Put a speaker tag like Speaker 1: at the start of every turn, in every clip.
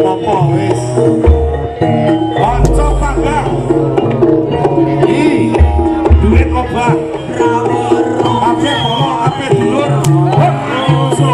Speaker 1: apa wis. Kanca panggang. Duit obah. Kabeh bola, kabeh dulur. So.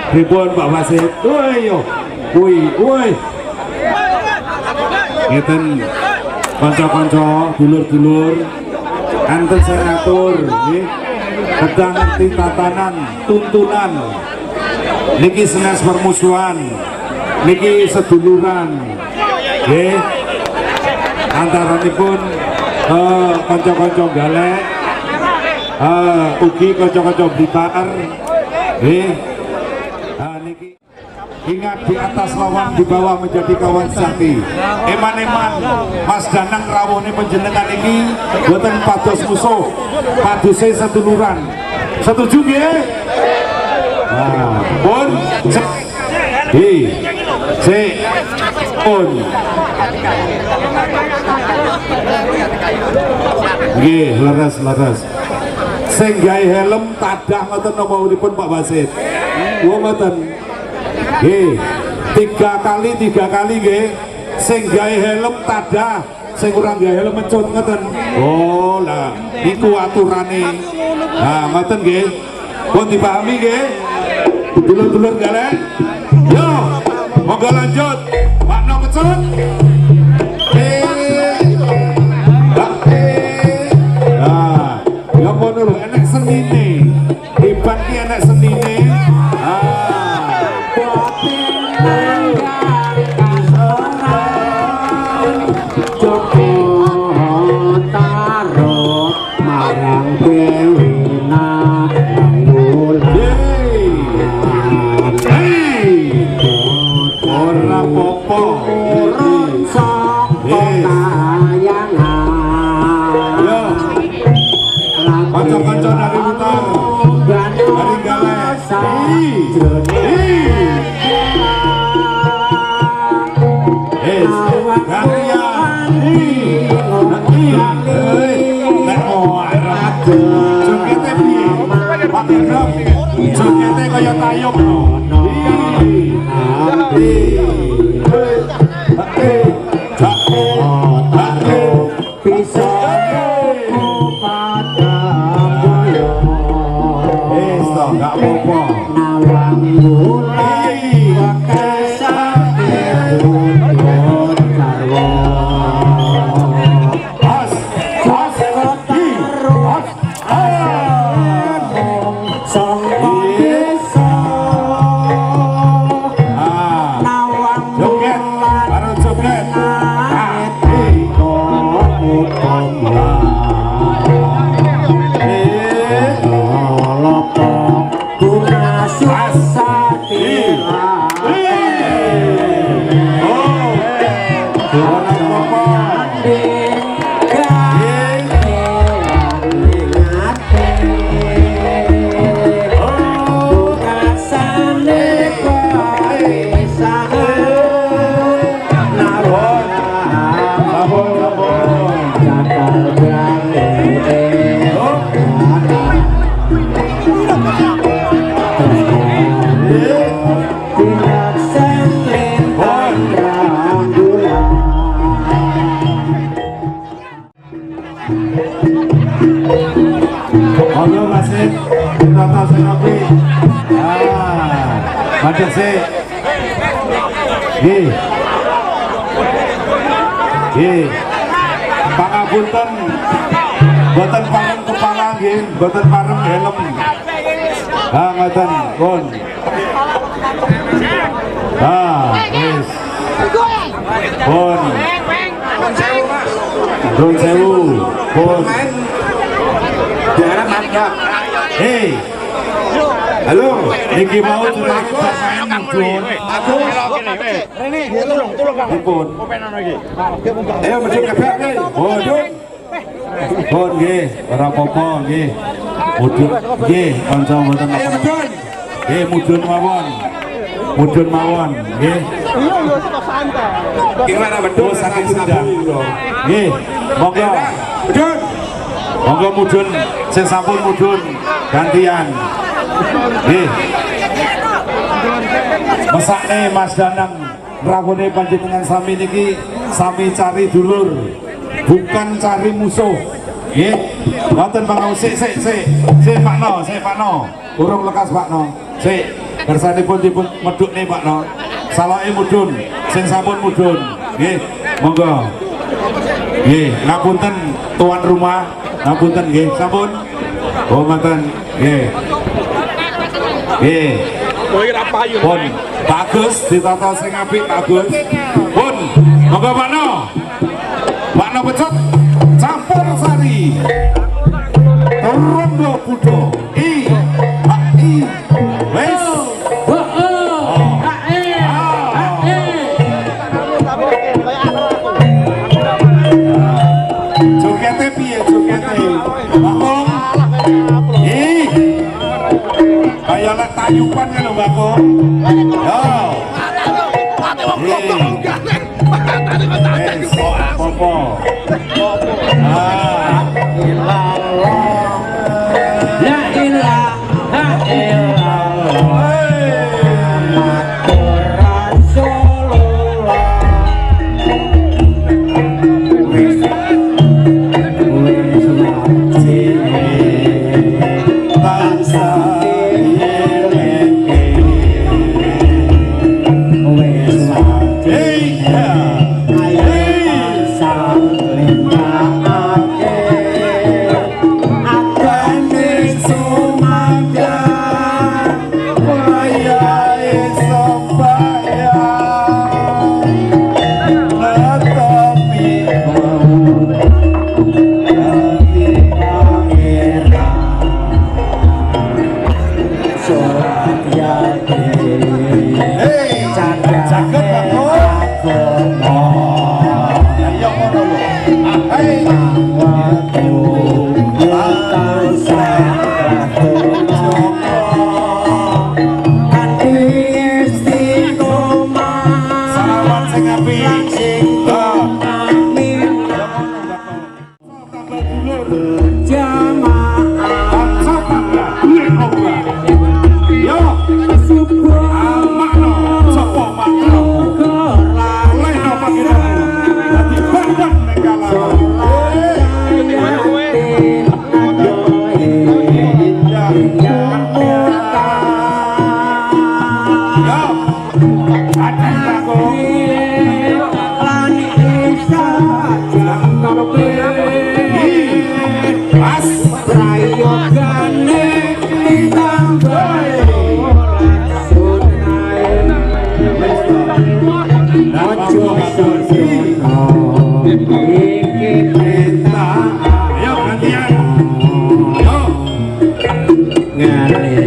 Speaker 2: Pripun Pak Wasit? Woi yo. Woi. Ngeten kanca-kanca, dulur-dulur, enten senatur nggih. Pedang ngerti tatanan, tuntunan. Niki senes permusuhan. Niki seduluran. Nggih. Antaranipun kanca-kanca galek, ugi kanca-kanca blitar. Nggih. Ingat di atas lawan, di bawah menjadi kawan sejati. Eman-eman Mas Danang rawuhne panjenengan iki boten pados musuh, paduse seduluran. Setuju nggih? Nah, pun pun. Nggih, leres. Sing gawe helm tadah ngoten napa pun Pak Wasit? Wo ngoten. Nggih. 3 kali nggih. Sing gawe helm tadah, sing ora gawe helm mencut ngoten. Oh, lah niku aturane. Nah, ngoten nggih. Pun dipahami nggih? Dulur-dulur galak. Yo, monggo lanjut. Pak No mencut. Ya ngono lho, enek senine. Hebat ki enek senine. Ora popo. Kanca-kanca dari Lutar, dari Galek, jogete piye? Pakai drum, jogete kaya tayub no. Gak apa-apa. Nawang mulai Halo Masih, Tata Senopi. Macet sih. Pangapunten, boten pareng kepala nggih, boten pareng helm. Ngoten, pun. Wis. Pun. Don sewu, pun. Daerah mantap. Halo, iki mau curang main Jun. Bagus. Rene, tolong. Pun. Ayo maju kebak nih. Bodun. Pun nggih, ora apa-apa nggih. Mudun nggih, kanca mboten apa-apa. Nggih, mudun mawon. Mudun mawon nggih. Iya, yo santai. Gimana betul saking Sundang. Nggih, monggo. Mudun. Monggo mudun, sing sampun mudun gantian. Nggih. Mesakne Mas Danang rawone panjenengan sami niki sami cari dulur, bukan cari musuh. Nggih. Mboten Bang sik Pak No. Urung lekas Pak No. Sik, kersanipun dipun medhukne Pak No. Salake mudun, sing sampun mudun. Nggih, monggo. Nggih, ngapunten tuan rumah. Ngapunten nggih, sampun. Oh, ngoten. Nggih. Nggih. Pun bagus ditata sing apik bagus. Pun monggo Pak No. Pak No pecut campur sari. Rondo Budo. Wes. Jogete piye jogete? Bakong. Kaya lek tayupan kan lho Bakong. Yo. Popo. Salaman sing apik.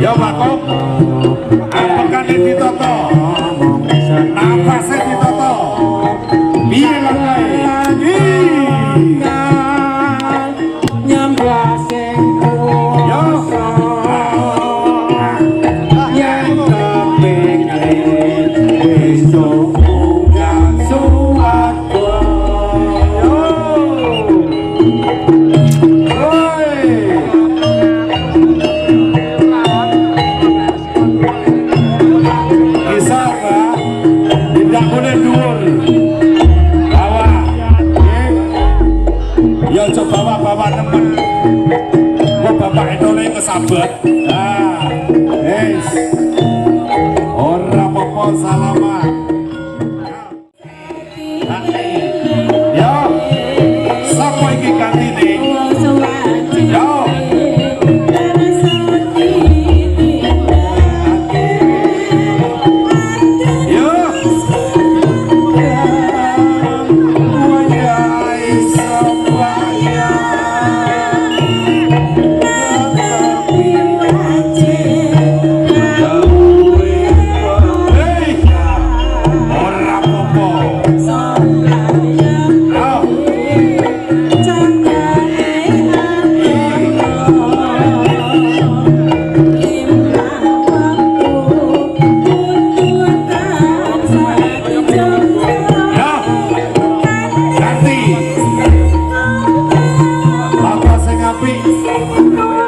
Speaker 2: Yo Pak Kok, apekane ditoto, napase ditoto, piye langkae? Ya coba bawa temen, kok bapak itu kesabet. Nah, ora apa-apa salaman. Yo, sapa iki gantine? Yo.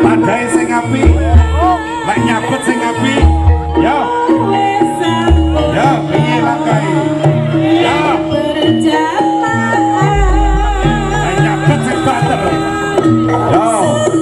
Speaker 2: Pandai sing apik, lek nyabut sing apik, yo, yo, piye langkae, yo, lek nyabut sing banter, yo.